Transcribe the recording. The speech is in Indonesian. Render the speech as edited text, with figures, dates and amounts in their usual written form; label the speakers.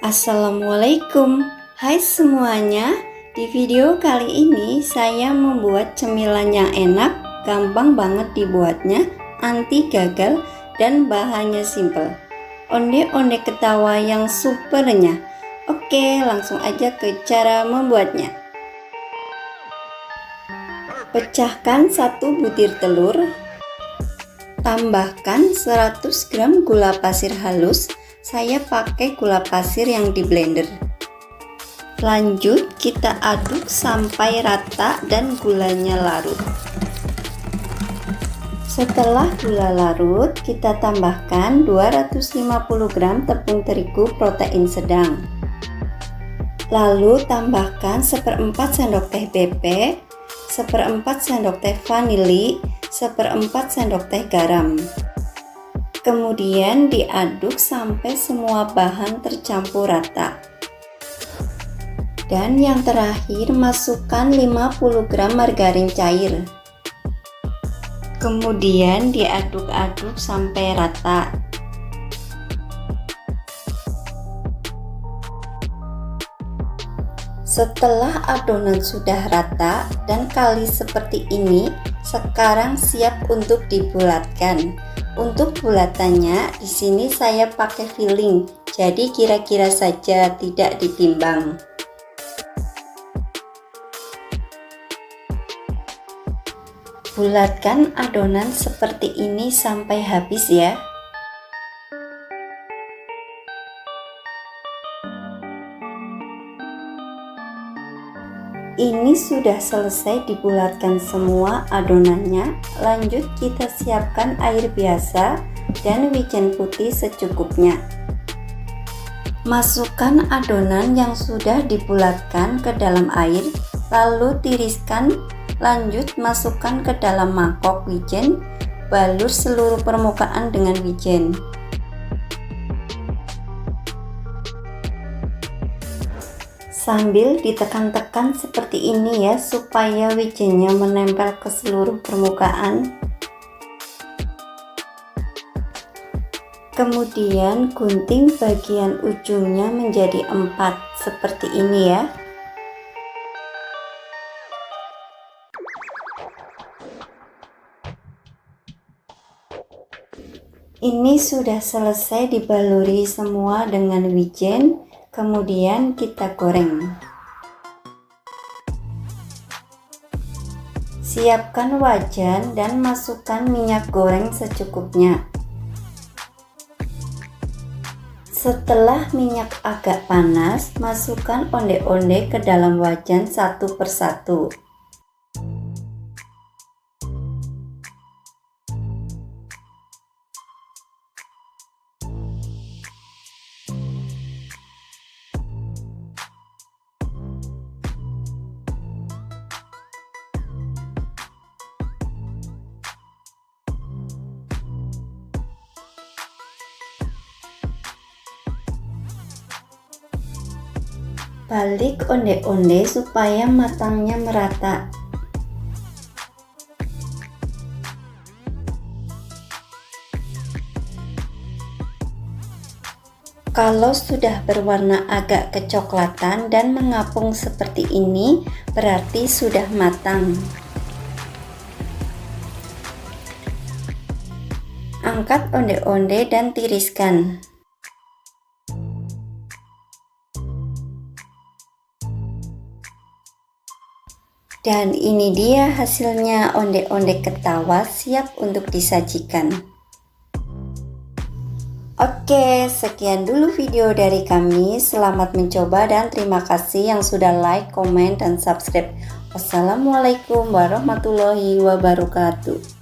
Speaker 1: Assalamualaikum, hai semuanya. Di video kali ini saya membuat cemilan yang enak, gampang banget dibuatnya, anti gagal, dan bahannya simple. Onde-onde ketawa yang supernya. Oke, langsung aja ke cara membuatnya. Pecahkan 1 butir telur, tambahkan 100 gram gula pasir halus. Saya pakai gula pasir yang di blender. Lanjut kita aduk sampai rata dan gulanya larut. Setelah gula larut, kita tambahkan 250 gram tepung terigu protein sedang. Lalu tambahkan 1/4 sendok teh bebek, 1/4 sendok teh vanili, 1/4 sendok teh garam. Kemudian diaduk sampai semua bahan tercampur rata. Dan yang terakhir, masukkan 50 gram margarin cair. Kemudian diaduk-aduk sampai rata. Setelah adonan sudah rata dan kali seperti ini, sekarang siap untuk dibulatkan. Untuk bulatannya, di sini saya pakai filling, jadi kira-kira saja, tidak ditimbang. Bulatkan adonan seperti ini sampai habis ya. Ini sudah selesai dibulatkan semua adonannya. Lanjut kita siapkan air biasa dan wijen putih secukupnya. Masukkan adonan yang sudah dibulatkan ke dalam air, lalu tiriskan. Lanjut masukkan ke dalam mangkok wijen, balur seluruh permukaan dengan wijen. Sambil ditekan-tekan seperti ini ya, supaya wijennya menempel ke seluruh permukaan. Kemudian gunting bagian ujungnya menjadi 4 seperti ini ya. Ini sudah selesai dibaluri semua dengan wijen. Kemudian kita goreng. Siapkan wajan dan masukkan minyak goreng secukupnya. Setelah minyak agak panas, masukkan onde-onde ke dalam wajan satu persatu. Balik onde-onde supaya matangnya merata. Kalau sudah berwarna agak kecoklatan dan mengapung seperti ini, berarti sudah matang. Angkat onde-onde dan tiriskan. Dan ini dia hasilnya, onde-onde ketawa siap untuk disajikan. Oke, sekian dulu video dari kami. Selamat mencoba dan terima kasih yang sudah like, komen, dan subscribe. Wassalamualaikum warahmatullahi wabarakatuh.